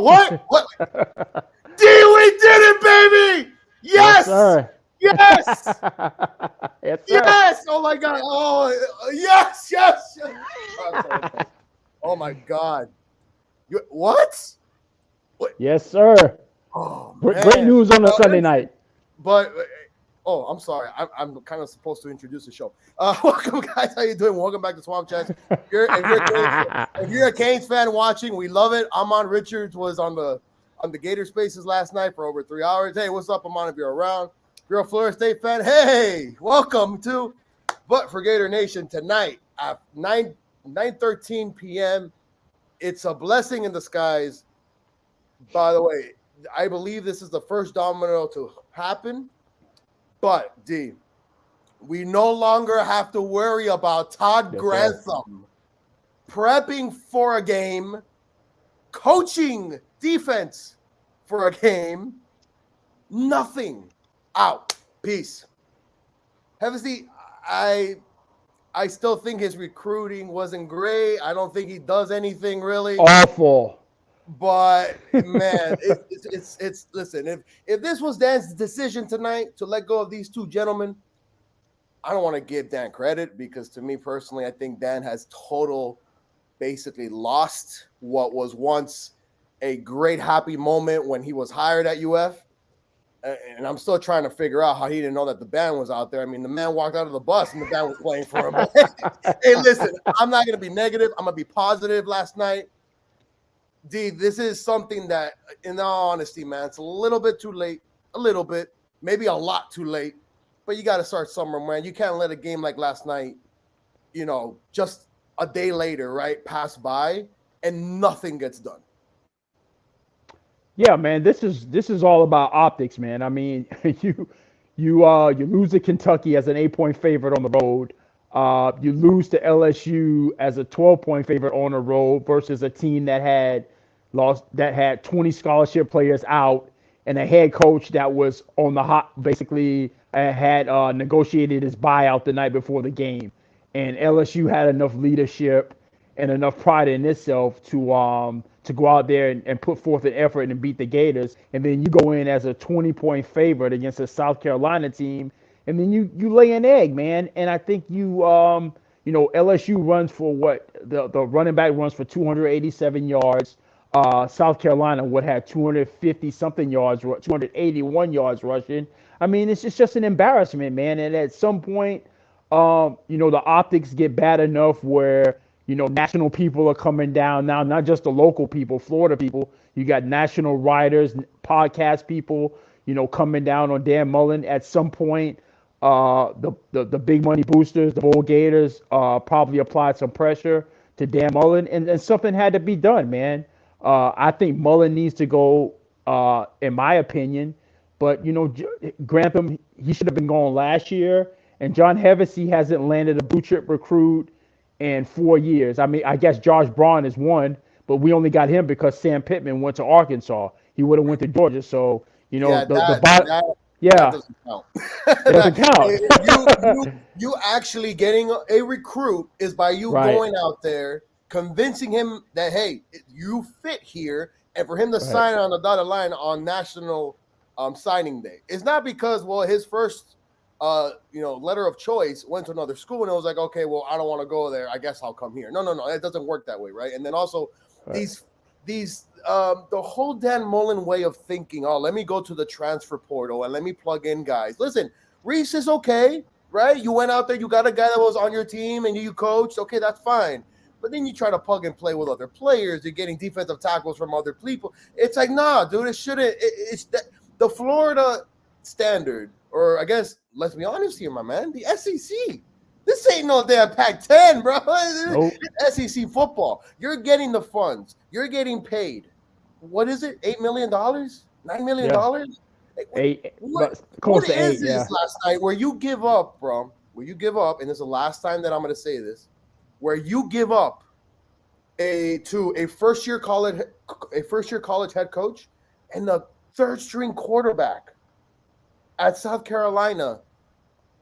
What? What? D, we did it, baby! Yes! Yes, sir. Yes! Yes, sir. Yes! Oh my God! Oh, yes! Yes! Yes! Oh, sorry. Oh my God! What? What? Yes, sir. Oh Great man! news on a Sunday Listen, night. but oh, I'm sorry. I'm kind of supposed to introduce the show. Welcome, guys. How you doing? Welcome back to Swamp Chats. If you're a Canes fan watching, we love it. Amon Richards was on the Gator Spaces last night for over 3 hours. Hey, what's up, Amon? If you're around, if you're a Florida State fan, hey, welcome to But for Gator Nation tonight at 9:13 p.m. It's a blessing in disguise. By the way, I believe this is the first domino to happen. But D, we no longer have to worry about Todd Yes, sir. Grantham prepping for a game, coaching defense for a game. Nothing. Out. Peace. Hevesy, I still think his recruiting wasn't great. I don't think he does anything really. Awful. But man, it's listen, if this was Dan's decision tonight to let go of these two gentlemen, I don't want to give Dan credit because to me personally, I think Dan has basically lost what was once a great happy moment when he was hired at UF. And I'm still trying to figure out how he didn't know that the band was out there. I mean, the man walked out of the bus and the band was playing for him. Hey, listen, I'm not going to be negative. I'm going to be positive last night. D, this is something that, in all honesty, man, it's a little bit too late. A little bit. Maybe a lot too late. But you got to start somewhere, man. You can't let a game like last night, just a day later, right, pass by and nothing gets done. Yeah, man, this is all about optics, man. I mean, you lose to Kentucky as an 8-point favorite on the road. You lose to LSU as a 12-point favorite on the road versus a team that had 20 scholarship players out and a head coach that was on the hot, basically had negotiated his buyout the night before the game. And LSU had enough leadership and enough pride in itself to go out there and put forth an effort and beat the Gators. And then you go in as a 20-point favorite against a South Carolina team, and then you lay an egg, man. And I think LSU runs for what the running back runs for 287 yards. South Carolina would have 250 something yards, 281 yards rushing. I mean, it's just an embarrassment, man. And at some point, the optics get bad enough where national people are coming down now, not just the local people, Florida people. You got national writers, podcast people, coming down on Dan Mullen. At some point, the big money boosters, the Bull Gators, probably applied some pressure to Dan Mullen, and something had to be done, man. I think Mullen needs to go, in my opinion. But Grantham, he should have been gone last year, and John Hevesy hasn't landed a blue chip recruit in 4 years. I mean, I guess Josh Braun is one, but we only got him because Sam Pittman went to Arkansas. He would have went to Georgia. So Yeah, the bottom, that yeah, doesn't count. it doesn't count. You actually getting a recruit is by you Right. going out there, convincing him that, hey, you fit here, and for him to Right. sign on the dotted line on National Signing Day. It's not because, well, his first letter of choice went to another school and it was like, okay, well, I don't want to go there. I guess I'll come here. No. It doesn't work that way, right? And then also Right. these the whole Dan Mullen way of thinking, oh, let me go to the transfer portal and let me plug in guys. Listen, Reese is okay, right? You went out there, you got a guy that was on your team and you coached. Okay, that's fine. But then you try to plug and play with other players. You're getting defensive tackles from other people. It's like, nah, dude, it shouldn't. It's the Florida standard, or I guess, let's be honest here, my man, the SEC. This ain't no damn Pac-10, bro. Nope. It's SEC football. You're getting the funds. You're getting paid. What is it? $8 million? $9 million? Yeah. Eight, What close to is eight. Yeah. this last night where you give up, bro? Where you give up, and this is the last time that I'm going to say this, where you give up to a first year college head coach and the third string quarterback at South Carolina.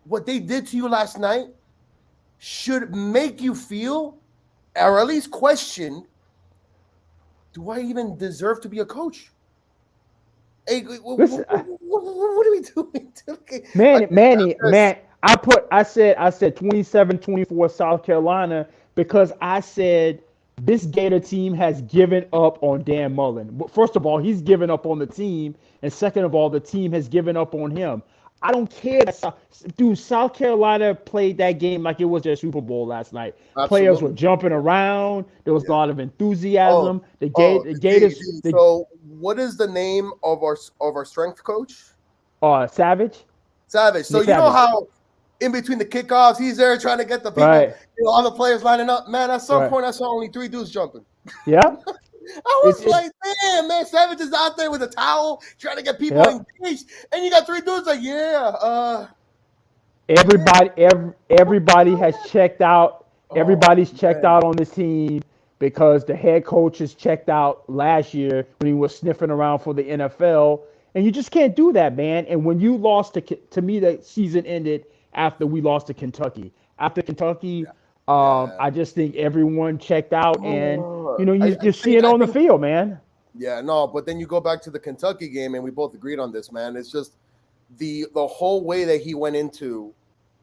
What they did to you last night should make you feel, or at least question, do I even deserve to be a coach? Hey, Listen, what are we doing? Manny, man, I said 27-24 South Carolina because I said this Gator team has given up on Dan Mullen. First of all, he's given up on the team, and second of all, the team has given up on him. I don't care. Dude, South Carolina played that game like it was their Super Bowl last night. Players were Absolutely. jumping around. There was a Yeah. lot of Oh, enthusiasm. The D, Gators, the so what is the name of our strength coach? Savage, Savage. So Nick you know Savage. how in between the kickoffs, he's there trying to get the people, Right, all the players lining up. Man, at some right. point, I saw only 3 dudes jumping. Yeah. I was It's like, damn, man, Savage is out there with a towel trying to get people Yep. engaged, and you got 3 dudes like, yeah. Everybody has checked out. Oh Everybody's checked man, out on this team because the head coach has checked out last year when he was sniffing around for the NFL. And you just can't do that, man. And when you lost to me, the season ended after we lost to Kentucky. After Kentucky, yeah. I just think everyone checked out, and I you see think it on the field, man. yeah, no, but then you go back to the Kentucky game, and we both agreed on this, man. It's just the whole way that he went into,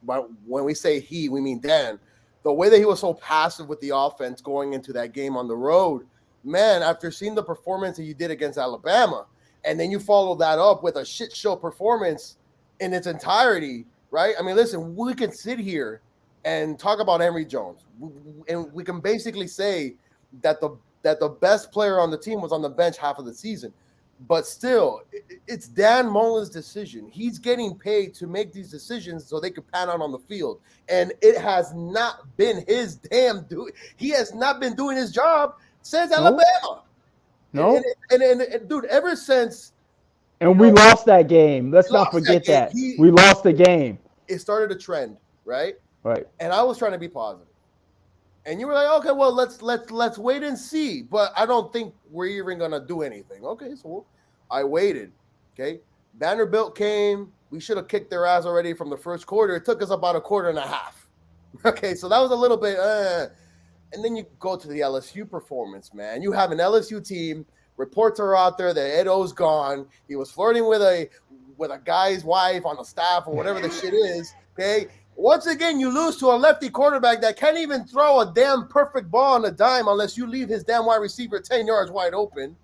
but when we say he, we mean Dan. The way that he was so passive with the offense going into that game on the road, man. After seeing the performance that you did against Alabama, and then you follow that up with a shit show performance in its entirety, right? I mean, listen, we can sit here and talk about Emory Jones, and we can basically say that the best player on the team was on the bench half of the season. But still, it's Dan Mullen's decision. He's getting paid to make these decisions so they can pan out on the field. And it has not been his damn do. He has not been doing his job since Alabama. No. And dude, ever since And we lost that game. Let's he not lost that forget game, that. We lost the game. it started a trend, right? Right. And I was trying to be positive. And you were like, okay, well, let's wait and see. But I don't think we're even gonna do anything. Okay, so I waited. Okay, Vanderbilt came. We should have kicked their ass already from the first quarter. It took us about a quarter and a half. Okay, so that was a little bit. And then you go to the LSU performance, man. You have an LSU team. Reports are out there that Ed O's gone. He was flirting with a guy's wife on the staff or whatever the shit is. Okay. Once again, you lose to a lefty quarterback that can't even throw a damn perfect ball on a dime unless you leave his damn wide receiver 10 yards wide open.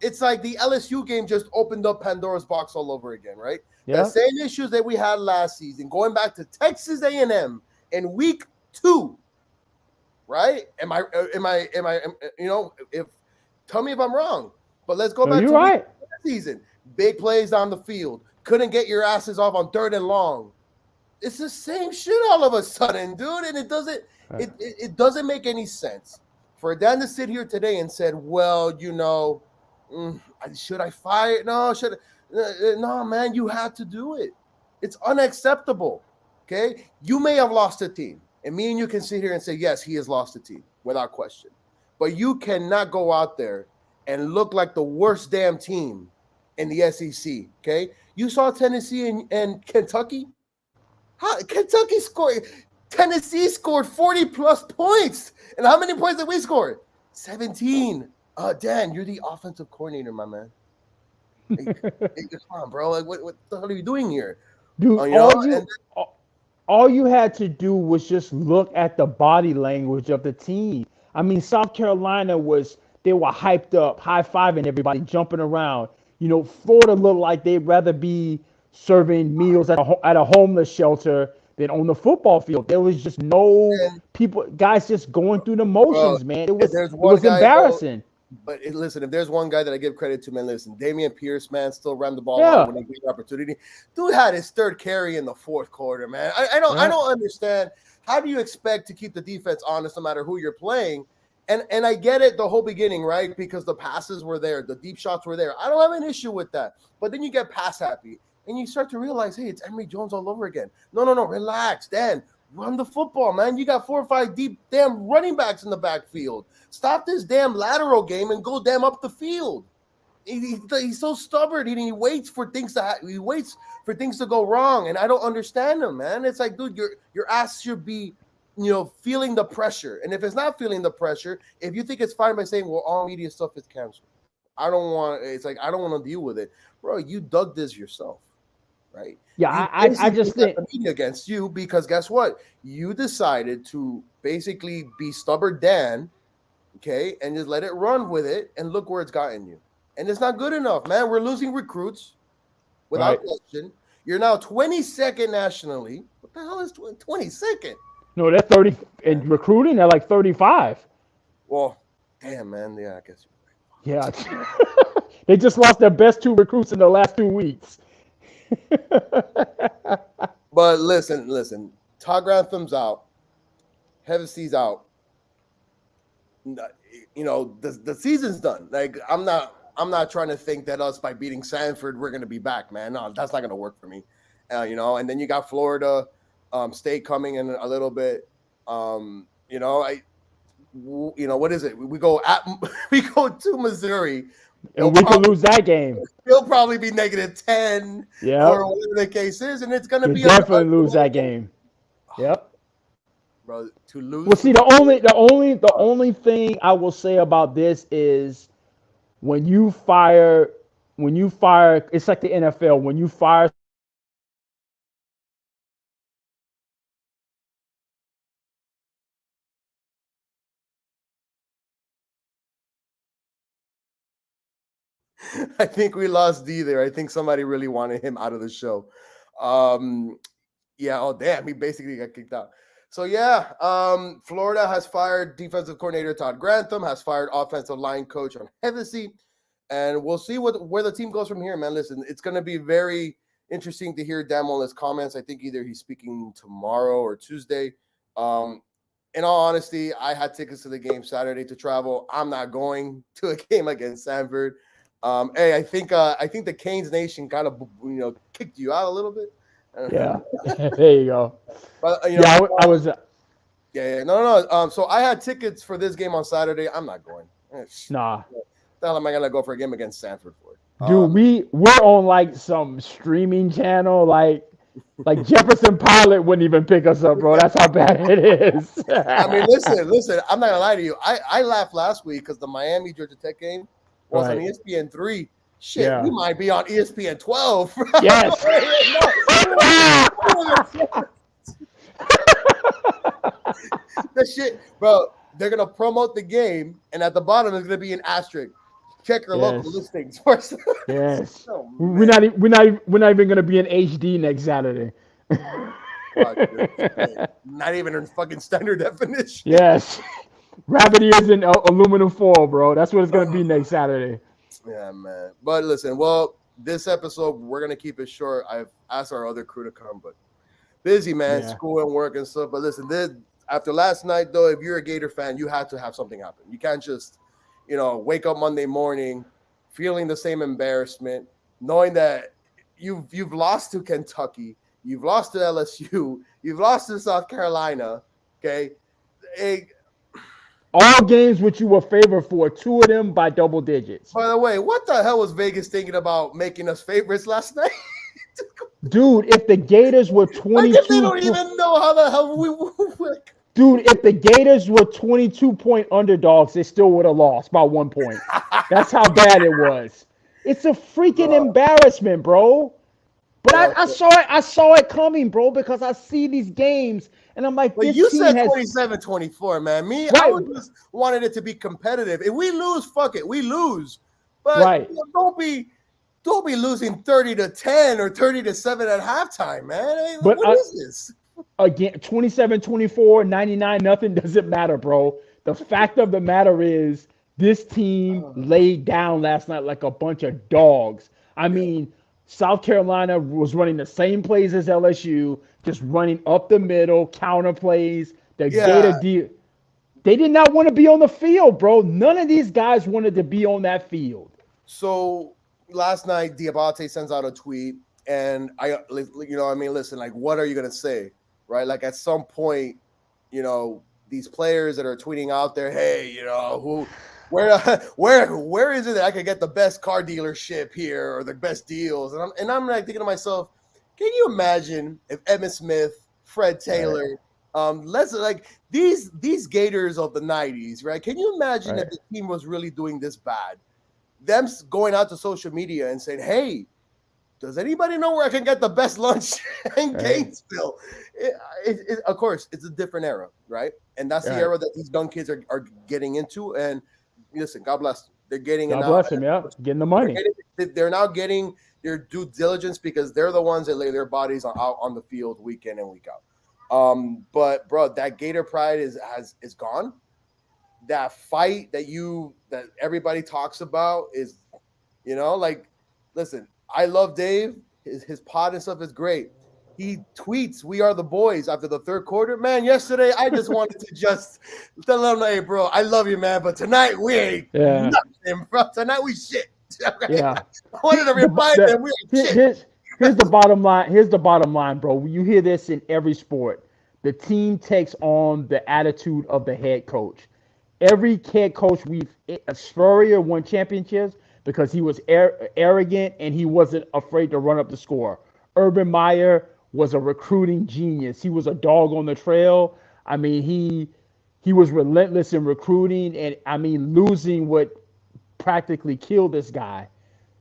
It's like the LSU game just opened up Pandora's box all over again, right? Yeah. The same issues that we had last season, going back to Texas A&M in week 2, right? Am I? If tell me if I'm wrong, but let's go back to right. season. Big plays down the field, couldn't get your asses off on 3rd and long. It's the same shit all of a sudden, dude, and it doesn't make any sense for Dan to sit here today and said, "Well, should I fire? No, no, man, you had to do it. It's unacceptable." Okay, you may have lost a team, and me and you can sit here and say, "Yes, he has lost a team without question," but you cannot go out there and look like the worst damn team in the SEC. Okay, you saw Tennessee and Kentucky. Kentucky scored. Tennessee scored 40 plus points. And how many points did we score? 17. Dan, you're the offensive coordinator, my man. Hey, come on, bro. Like, what the hell are you doing here? Dude, all you had to do was just look at the body language of the team. I mean, South Carolina they were hyped up, high-fiving everybody, jumping around. Florida looked like they'd rather be serving meals at a homeless shelter than on the football field. There was just no guys just going through the motions, man. It was embarrassing. But listen, if there's one guy that I give credit to, man, listen, Damian Pierce, man, still ran the ball Yeah. when he got the opportunity. Dude had his 3rd carry in the 4th quarter, man. I don't understand. How do you expect to keep the defense honest no matter who you're playing? And I get it the whole beginning, right? Because the passes were there, the deep shots were there. I don't have an issue with that. But then you get pass happy. And you start to realize, hey, it's Emory Jones all over again. No, relax, Dan. Run the football, man. You got 4 or 5 deep damn running backs in the backfield. Stop this damn lateral game and go damn up the field. He's so stubborn. He waits for things to go wrong, and I don't understand him, man. It's like, dude, your ass should be, feeling the pressure. And if it's not feeling the pressure, if you think it's fine by saying, well, all media stuff is canceled, I don't want to deal with it. Bro, you dug this yourself, right? Yeah, You I basically just got think the media against you because guess what? You decided to basically be stubborn Dan, okay, and just let it run with it, and look where it's gotten you. And it's not good enough, man. We're losing recruits without right. question. You're now 22nd nationally. What the hell is 22nd? No, they're 30 in recruiting. They're like 35. Well, damn, man. Yeah, I guess Yeah, they just lost their best 2 recruits in the last 2 weeks. But listen. Todd Grantham's out. Hevesy's out. The season's done. Like I'm not trying to think that us by beating Sanford we're gonna be back, man. No, that's not gonna work for me. And then you got Florida State coming in a little bit. What is it? We go to Missouri. And we could lose that game. It'll probably be -10 Yeah, or whatever the case is, and it's gonna you be definitely lose that game. Yep. Bro, to lose. Well, see, the only thing I will say about this is when you fire, it's like the NFL. When you fire, I think we lost D there. I think somebody really wanted him out of the show. Yeah. Oh, damn. He basically got kicked out. So, yeah, Florida has fired defensive coordinator Todd Grantham, has fired offensive line coach on Hevesy, and we'll see where the team goes from here, man. Listen, it's going to be very interesting to hear Dan Mullen's comments. I think either he's speaking tomorrow or Tuesday. In all honesty, I had tickets to the game Saturday to travel. I'm not going to a game against Sanford. Hey, I think the Canes Nation kind of kicked you out a little bit. yeah, there you go. But I was. No. So I had tickets for this game on Saturday. I'm not going. Nah. The hell am I gonna go for a game against Sanford for? Dude, we're on like some streaming channel, like Jefferson Pilot wouldn't even pick us up, bro. That's how bad it is. I mean, listen. I'm not gonna lie to you. I laughed last week because the Miami Georgia Tech game was on ESPN 3. Shit, Yeah. we might be on ESPN 12. Yes. The shit, bro. They're gonna promote the game, and at the bottom is gonna be an asterisk. Check your local listings. Yes. Oh, we're not even gonna be in HD next Saturday. Not even in fucking standard definition. Yes. Rabbit ears in aluminum foil, bro. That's what it's gonna be next Saturday. Yeah, man. But listen, well, this episode we're gonna keep it short. I've asked our other crew to come, but busy, man, school and work and stuff. But listen, after last night, though, if you're a Gator fan, you had to have something happen. You can't just, wake up Monday morning feeling the same embarrassment, knowing that you've lost to Kentucky, you've lost to LSU, you've lost to South Carolina. Okay. All games which you were favored for, 2 of them by double digits. By the way, what the hell was Vegas thinking about making us favorites last night? Dude, if the Gators were 22, like they don't even know how the hell we work. Dude, if the Gators were 22-point underdogs, they still would have lost by 1 point. That's how bad it was. It's a freaking embarrassment, bro. But I saw it coming, bro, because I see these games and I'm like, but you said 27-24, man. Me, right. I just wanted it to be competitive. If we lose, fuck it, we lose. But don't be losing 30-10 or 30-7 at halftime, man. But what is this? Again, 27-24, 99-0 doesn't matter, bro. The fact of the matter is this team laid down last night like a bunch of dogs. I mean, South Carolina was running the same plays as LSU, just running up the middle, counter plays. Gator they did not want to be on the field, bro. None of these guys wanted to be on that field. So last night, Diabate sends out a tweet, and listen, like, what are you gonna say, right? Like, at some point, these players that are tweeting out there, hey, where is it that I could get the best car dealership here or the best deals? And I'm like thinking to myself, can you imagine if Emmitt Smith, Fred Taylor, Let's like these Gators of the '90s, right? Can you imagine Right. if the team was really doing this bad? Them going out to social media and saying, "Hey, does anybody know where I can get the best lunch in Right. Gainesville?" Of course, it's a different era, right? And that's the Right. era that these young kids are getting into. And listen, God bless them. They're getting it God now. bless him. Yeah. Getting the money. They're now getting their due diligence because they're the ones that lay their bodies out on the field week in and week out. But bro, that Gator pride is gone. That fight that everybody talks about is, like, listen, I love Dave. His pod and stuff is great. He tweets, "We are the boys" after the third quarter. Man, yesterday I just wanted to just tell him, "Hey, bro, I love you, man, but tonight we ain't Yeah. nothing, bro. Tonight we shit." Okay? Yeah. I wanted to remind them we ain't shit. Here's the bottom line. Here's the bottom line, bro. You hear this in every sport. The team takes on the attitude of the head coach. Every head coach Spurrier won championships because he was arrogant and he wasn't afraid to run up the score. Urban Meyer was a recruiting genius. He was a dog on the trail. I mean, he was relentless in recruiting, and I mean, losing would practically kill this guy.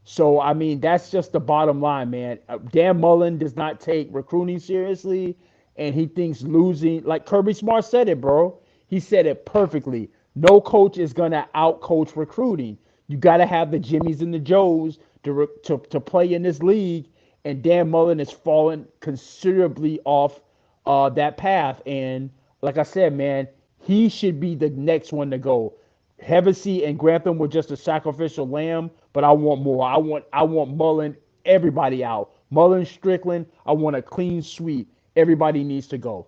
So I mean, that's just the bottom line, man. Dan Mullen does not take recruiting seriously, and he thinks losing. Like Kirby Smart said it, bro. He said it perfectly. No coach is gonna outcoach recruiting. You got to have the Jimmies and the Joes to play in this league, and Dan Mullen has fallen considerably off that path. And like I said, man, he should be the next one to go. Hevesy and Grantham were just a sacrificial lamb, but I want more. I want Mullen, everybody out. Mullen, Strickland, I want a clean sweep. Everybody needs to go.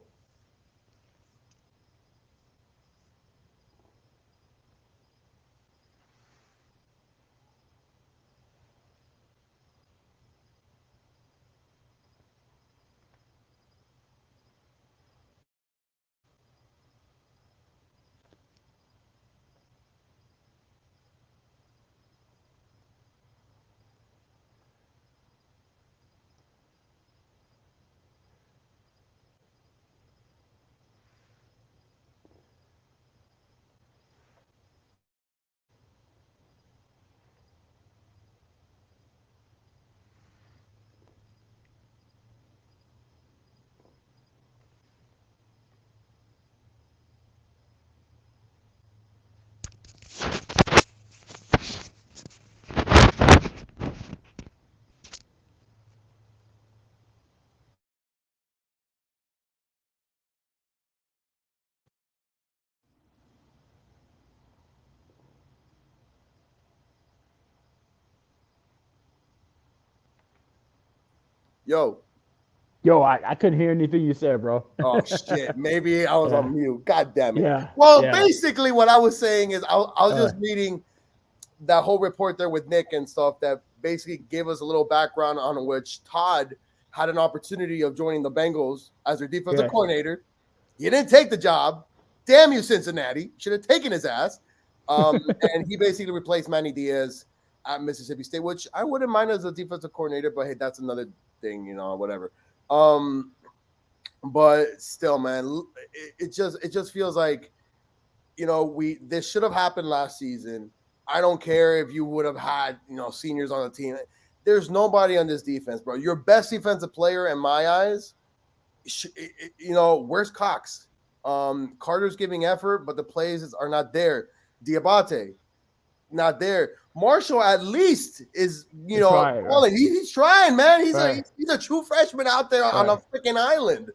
Yo, Yo, I couldn't hear anything you said, bro. oh shit, maybe I was Yeah, on mute. God damn it. yeah, Well, yeah, basically, what I was saying is I was uh, just reading that whole report there with Nick and stuff that basically gave us a little background on which Todd had an opportunity of joining the Bengals as their defensive yeah. coordinator. He didn't take the job. Damn you, Cincinnati. Should have taken his ass. And he basically replaced Manny Diaz at Mississippi State, which I wouldn't mind as a defensive coordinator, but hey, that's another thing, whatever. Um, but still, man, it just feels like we this should have happened last season. I don't care if you would have had seniors on the team. There's nobody on this defense, bro. Your best defensive player in my eyes, where's Cox? Carter's giving effort, but the plays are not there. Diabate, not there. Marshall at least is It's right, right, he's trying, man. He's a right, he's a true freshman out there on a right. freaking island,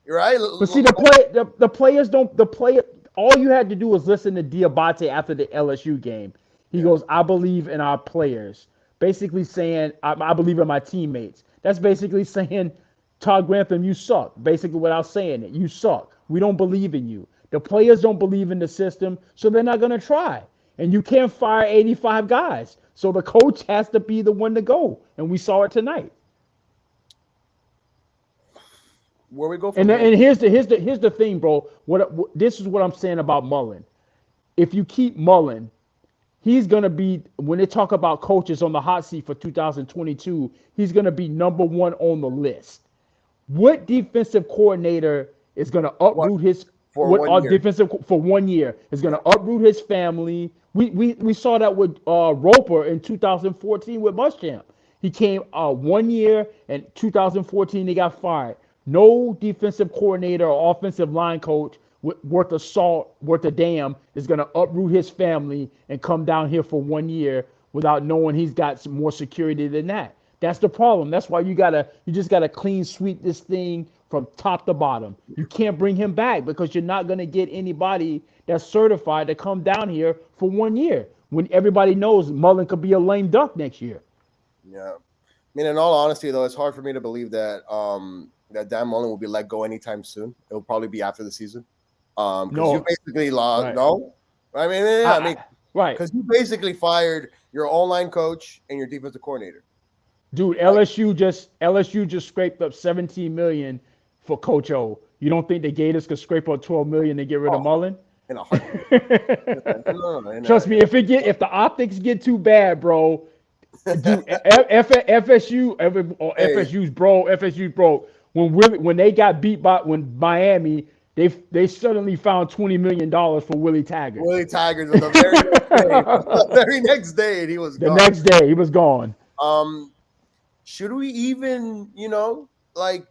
right? But see, the players don't the player. All you had to do was listen to Diabate after the LSU game. He Yeah. goes, "I believe in our players." Basically saying, "I believe in my teammates." That's basically saying, "Todd Grantham, you suck." Basically, without saying it, you suck. We don't believe in you. The players don't believe in the system, so they're not gonna try. And you can't fire 85 guys. So the coach has to be the one to go, and we saw it tonight. Where we go And from here? and here's the thing, bro. What this is what I'm saying about Mullen. If you keep Mullen, he's gonna be when they talk about coaches on the hot seat for 2022. He's gonna be number one on the list. What defensive coordinator It's going to What uproot his for what 1 our year? defensive for 1 year. It's going Yeah. to uproot his family. We saw that with Roper in 2014 with Muschamp. He came 1 year, and 2014 he got fired. No defensive coordinator or offensive line coach worth of salt, worth of damn, is going to uproot his family and come down here for 1 year without knowing he's got some more security than that. That's the problem. That's why you just gotta clean sweep this thing from top to bottom. You can't bring him back because you're not gonna get anybody that's certified to come down here for 1 year when everybody knows Mullen could be a lame duck next year. Yeah. I mean, in all honesty, though, it's hard for me to believe that that Dan Mullen will be let go anytime soon. It'll probably be after the season. Because you No, basically lost. right, No, I mean, right, because you basically fired your online coach and your defensive coordinator. dude. Like, LSU just scraped up 17 million for Coach O. You don't think the Gators could scrape up 12 million to get rid of oh, Mullen? in a heartbeat. No, Trust me, if the optics get too bad, bro, dude, FSU or Hey, FSU's broke. When they got beat by when Miami, they suddenly found $20 million for Willie Taggart. Willie Tigers on the very next day. The very next day, and he was The gone. next day, he was gone. Should we even, like,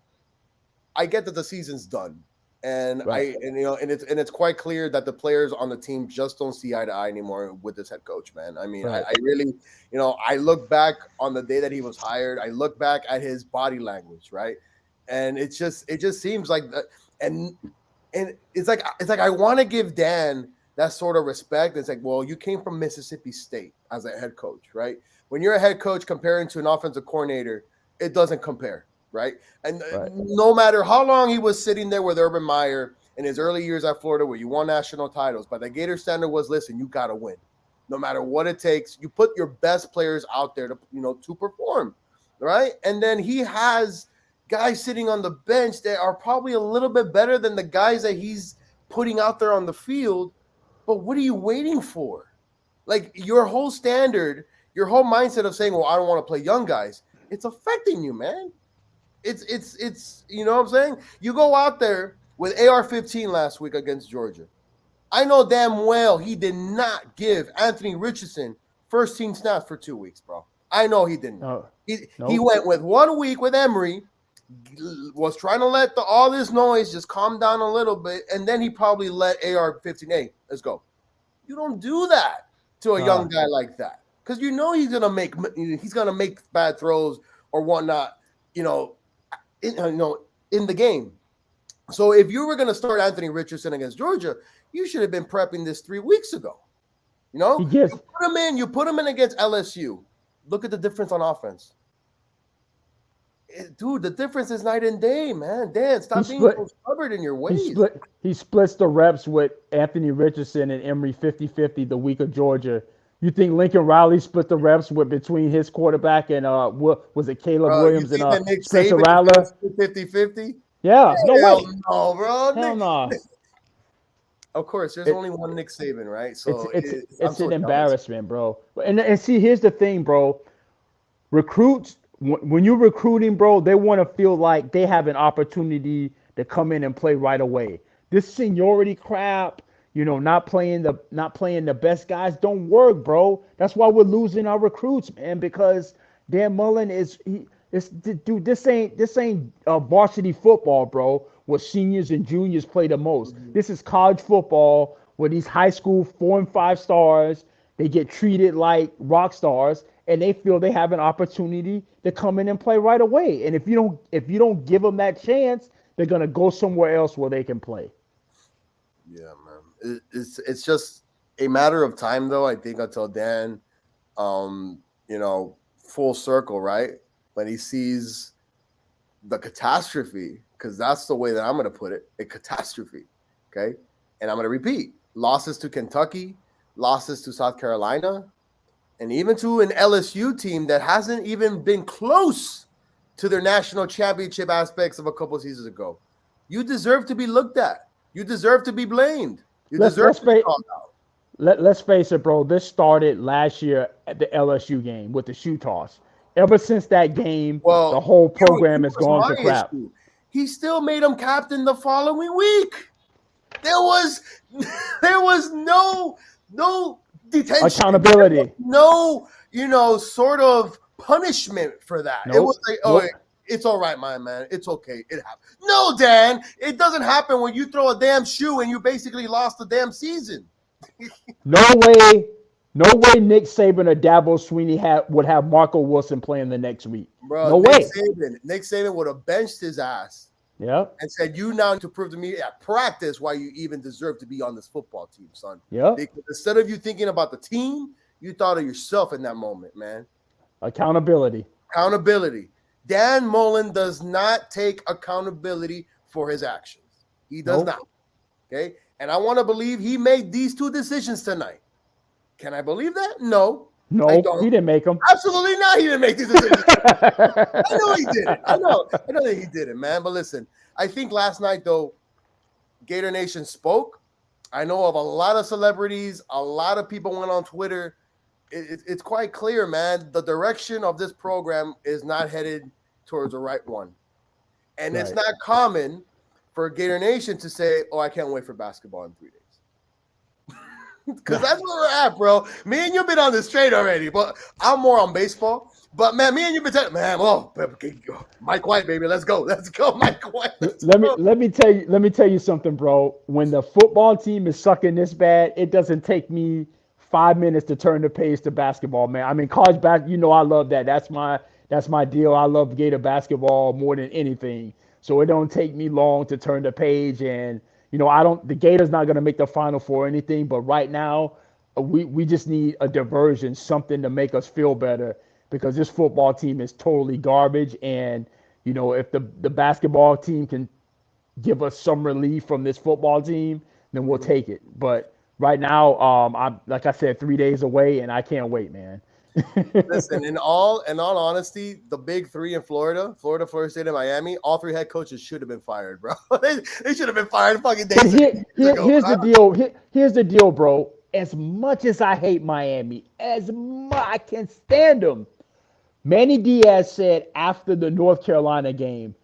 I get that the season's done, and Right. it's quite clear that the players on the team just don't see eye to eye anymore with this head coach, man. I mean, Right. I really, I look back on the day that he was hired. I look back at his body language, right, and it just seems like that, and it's like I want to give Dan that sort of respect. It's like, well, you came from Mississippi State as a head coach, right? When you're a head coach comparing to an offensive coordinator, it doesn't compare, right? And Right. no matter how long he was sitting there with Urban Meyer in his early years at Florida, where you won national titles, but the Gator standard was, listen, you got to win, no matter what it takes. You put your best players out there to perform, right? And then he has guys sitting on the bench that are probably a little bit better than the guys that he's putting out there on the field. But what are you waiting for? Like, your whole standard, your whole mindset of saying, well, I don't want to play young guys, it's affecting you, man. It's you know what I'm saying? You go out there with AR-15 last week against Georgia. I know damn well he did not give Anthony Richardson first team snaps for 2 weeks, bro. I know he didn't. He went with 1 week with Emory, was trying to let all this noise just calm down a little bit, and then he probably let AR-15, hey, let's go. You don't do that to a young guy like that, because he's gonna make bad throws or whatnot, in the game. So if you were gonna start Anthony Richardson against Georgia, you should have been prepping this 3 weeks ago. You put him in against LSU. Look at the difference on offense. Dude, the difference is night and day, man. Dan, stop being so stubborn in your ways. He splits the reps with Anthony Richardson and Emory 50-50 the week of Georgia. You think Lincoln Riley split the reps between his quarterback and was it Caleb Williams and Spencer Rattler? 50-50? Yeah, no way. No, bro. Hell no. Of course, there's only one Nick Saban, right? So it's an embarrassment, bro. And see, here's the thing, bro. Recruits, when you're recruiting, bro, they want to feel like they have an opportunity to come in and play right away. This seniority crap, not playing the best guys don't work, bro. That's why we're losing our recruits, man, because Dan Mullen dude, this ain't varsity football, bro, where seniors and juniors play the most. Mm-hmm. This is college football where these high school 4 and 5 stars, they get treated like rock stars, and they feel they have an opportunity to come in and play right away. And if you don't give them that chance, they're gonna go somewhere else where they can play. Yeah, man. It's just a matter of time, though. I think until Dan, full circle, right? When he sees the catastrophe, because that's the way that I'm going to put it, a catastrophe, okay? And I'm going to repeat, losses to Kentucky, losses to South Carolina, and even to an LSU team that hasn't even been close to their national championship aspects of a couple of seasons ago. You deserve to be looked at. You deserve to be blamed. You deserve to be called out. Let's face it, bro. This started last year at the LSU game with the shoe toss. Ever since that game, the whole program has gone to crap. Issue. he still made him captain the following week. There was no detention, Accountability. no sort of punishment for that. It was Nope. like, Nope. it's all right, my man. It's okay. It happens. No, Dan, it doesn't happen when you throw a damn shoe and you basically lost the damn season. No way. No way Nick Saban or Dabo Sweeney would have Marco Wilson playing the next week. Bro, No way. Nick Saban would have benched his ass. Yep. And said, you now need to prove to me at practice why you even deserve to be on this football team, son. Yep. Because instead of you thinking about the team, you thought of yourself in that moment, man. Accountability. Dan Mullen does not take accountability for his actions. He does not. Okay? And I want to believe he made these two decisions tonight. Can I believe that? No. No, he didn't make them. Absolutely not. He didn't make these decisions. I know he did it. I know that he did it, man. But listen, I think last night, though, Gator Nation spoke. I know of a lot of celebrities. A lot of people went on Twitter. It's quite clear, man. The direction of this program is not headed towards the right one. And It's not common for Gator Nation to say, oh, I can't wait for basketball in 3 days. Because that's where we're at, bro. Me and you've been on this trade already, but I'm more on baseball. But man, me and you've been telling, man, Mike White, baby, let's go, Mike White. Let me tell you something, bro. When the football team is sucking this bad, it doesn't take me 5 minutes to turn the page to basketball, man. I mean, college basketball, I love that. That's my deal. I love Gator basketball more than anything. So it don't take me long to turn the page. And the Gators not going to make the Final Four or anything, but right now we just need a diversion, something to make us feel better, because this football team is totally garbage. And if the basketball team can give us some relief from this football team, then we'll take it. But right now, I'm, like I said, 3 days away, and I can't wait, man. Listen, in all honesty, the big three in Florida State, and Miami, all three head coaches should have been fired, bro. they should have been fired fucking days ago. Here's the deal. Here's the deal, bro. As much as I hate Miami, I can stand them. Manny Diaz said after the North Carolina game,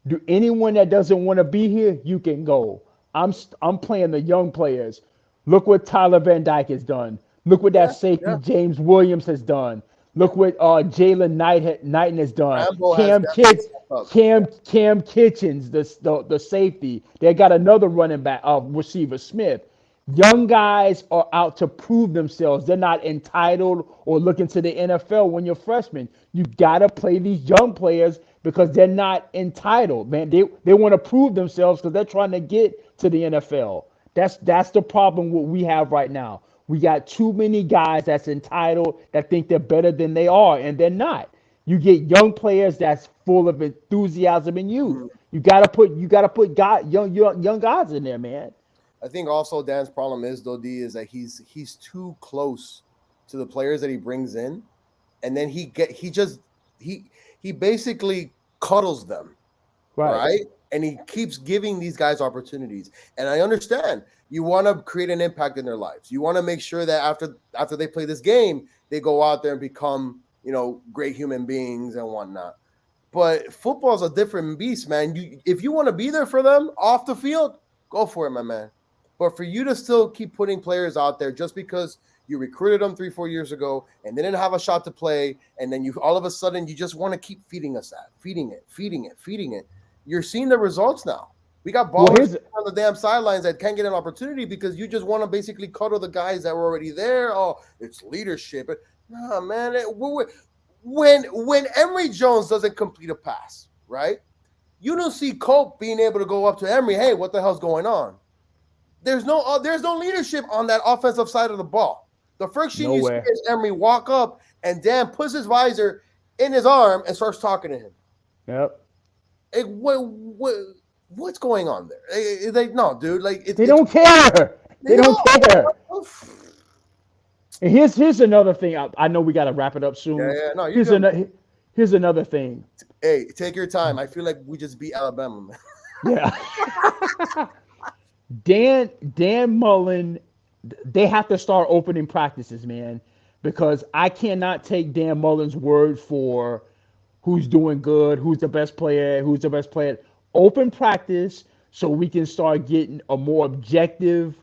"Do anyone that doesn't want to be here, you can go. I'm playing the young players. Look what Tyler Van Dyke has done. Look what that safety James Williams has done. Look what Jalen Knighton has done. Cam Kitchens, the safety. They got another running back, receiver Smith. Young guys are out to prove themselves. They're not entitled or looking to the NFL when you're freshmen. You got to play these young players because they're not entitled, man. They want to prove themselves because they're trying to get to the NFL. That's the problem what we have right now. We got too many guys that's entitled that think they're better than they are, and they're not. You get young players that's full of enthusiasm and youth. You gotta put young guys in there, man. I think also Dan's problem is that he's too close to the players that he brings in, and then he basically cuddles them, right? And he keeps giving these guys opportunities. And I understand you want to create an impact in their lives. You want to make sure that after they play this game, they go out there and become, great human beings and whatnot. But football's a different beast, man. If you want to be there for them off the field, go for it, my man. But for you to still keep putting players out there just because you recruited them 3-4 years ago and they didn't have a shot to play, and then you all of a sudden you just want to keep feeding it. You're seeing the results now. We got ballers on the damn sidelines that can't get an opportunity because you just want to basically cuddle the guys that were already there. Oh, it's leadership. Nah, man. When Emory Jones doesn't complete a pass, right? You don't see Cope being able to go up to Emory. Hey, what the hell's going on? There's no leadership on that offensive side of the ball. The first thing you see is Emory walk up and Dan puts his visor in his arm and starts talking to him. Yep. What's going on there? Like, no, dude. Like they don't care. They don't care. And here's another thing. I know we got to wrap it up soon. Yeah. No, here's another thing. Hey, take your time. I feel like we just beat Alabama, man. Yeah. Dan Mullen, they have to start opening practices, man, because I cannot take Dan Mullen's word for who's doing good, who's the best player. open practice so we can start getting a more objective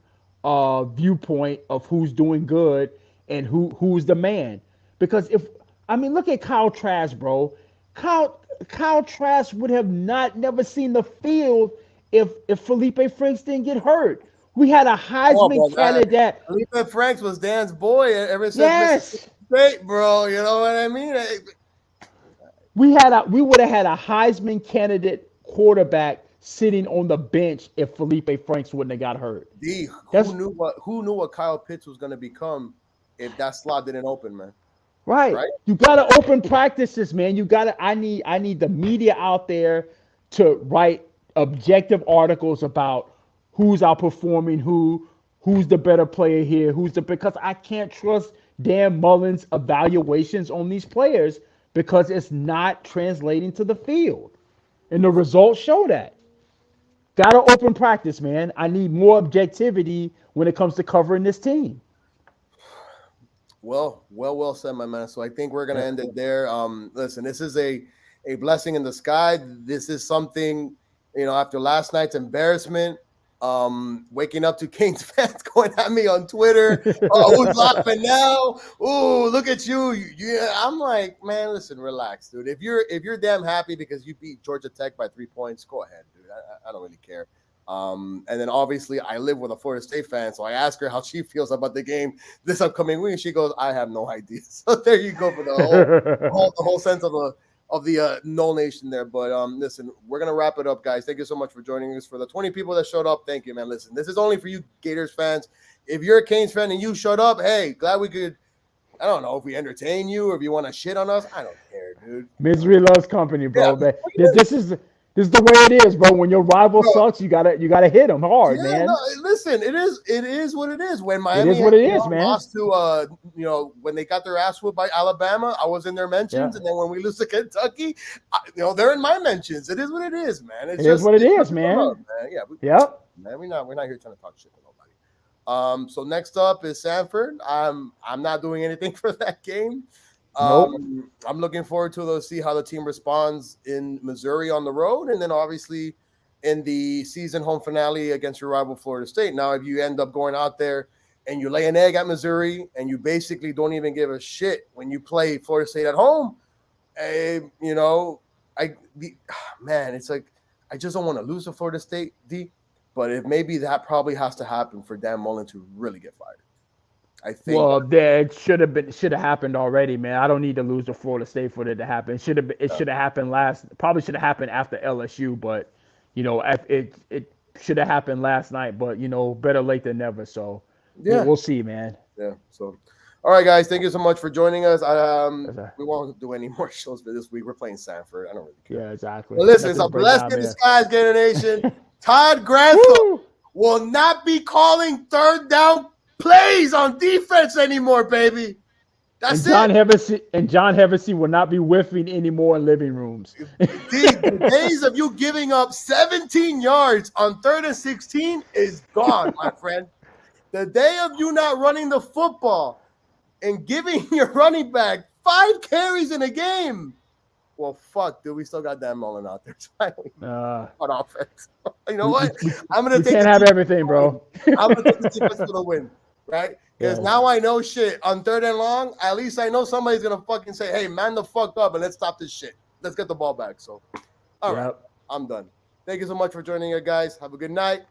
viewpoint of who's doing good and who's the man. Because if I mean, look at Kyle Trask, bro. Kyle Trask would have never seen the field if Felipe Franks didn't get hurt. We had a Oh, Heisman but candidate. Felipe Franks was Dan's boy ever since Mississippi Yes, State, bro. You know what I mean? we would have had a Heisman candidate quarterback sitting on the bench if Felipe Franks wouldn't have got hurt. D, That's who knew what Kyle Pitts was gonna become if that slot didn't open, man? right. Right? You gotta open practices, man. You gotta. I need the media out there to write objective articles about who's outperforming who's the better player here, because I can't trust Dan Mullen's evaluations on these players because it's not translating to the field. And the results show that. Gotta open practice, man. I need more objectivity when it comes to covering this team. Well said, my man. So I think we're gonna end it there. Listen, this is a blessing in the sky. This is something, after last night's embarrassment, waking up to Kings fans going at me on Twitter. Oh, who's laughing now? Oh, look at you. Yeah, I'm like, man, listen, relax, dude. If you're damn happy because you beat Georgia Tech by 3 points, go ahead, dude. I don't really care. And then obviously I live with a Florida State fan, so I ask her how she feels about the game this upcoming week. She goes, I have no idea. So there you go for the whole sense of the Null Nation there. But listen, we're gonna wrap it up, guys. Thank you so much for joining us. For the 20 people that showed up, thank you, man. Listen, this is only for you Gators fans. If you're a Canes fan and you showed up, hey, glad we could. I don't know if we entertain you or if you want to shit on us. I don't care, dude. Misery loves company, bro. Yeah, This is the way it is, bro. When your rival sucks, you gotta hit them hard, man. No, listen, it is what it is. When Miami it is what it is, man. Lost to when they got their ass whooped by Alabama, I was in their mentions, and then when we lose to Kentucky, they're in my mentions. It is what it is, man. It is what it is, man. Love, man. Yeah, man. We're not here trying to talk shit to nobody. So next up is Sanford. I'm not doing anything for that game. Nope. I'm looking forward to see how the team responds in Missouri on the road, and then obviously in the season home finale against your rival Florida State. Now, if you end up going out there and you lay an egg at Missouri and you basically don't even give a shit when you play Florida State at home, it's like I just don't want to lose to Florida State, D. But if maybe that probably has to happen for Dan Mullen to really get fired. I think. Well, that should have happened already, man. I don't need to lose to Florida State for it to happen. It should have happened probably should have happened after LSU, but it should have happened last night. But better late than never. So we'll see, man. Yeah. So, all right, guys, thank you so much for joining us. We won't do any more shows for this week. We're playing Sanford. I don't really care. Yeah, exactly. But listen, it's a blessing in disguise, Gator Nation. Todd Grantham will not be calling third down plays on defense anymore, baby. That's John Hevesy will not be whiffing anymore in living rooms. The days of you giving up 17 yards on 3rd and 16 is gone, my friend. The day of you not running the football and giving your running back 5 carries in a game. Well, fuck, dude. We still got Dan Mullen out there. On offense. You know what? I'm gonna take. Can't have everything, bro. I'm gonna take the defense for the win. Right? Because now I know shit. On 3rd and long, at least I know somebody's going to fucking say, hey, man the fuck up and let's stop this shit. Let's get the ball back. So, all right. I'm done. Thank you so much for joining us, guys. Have a good night.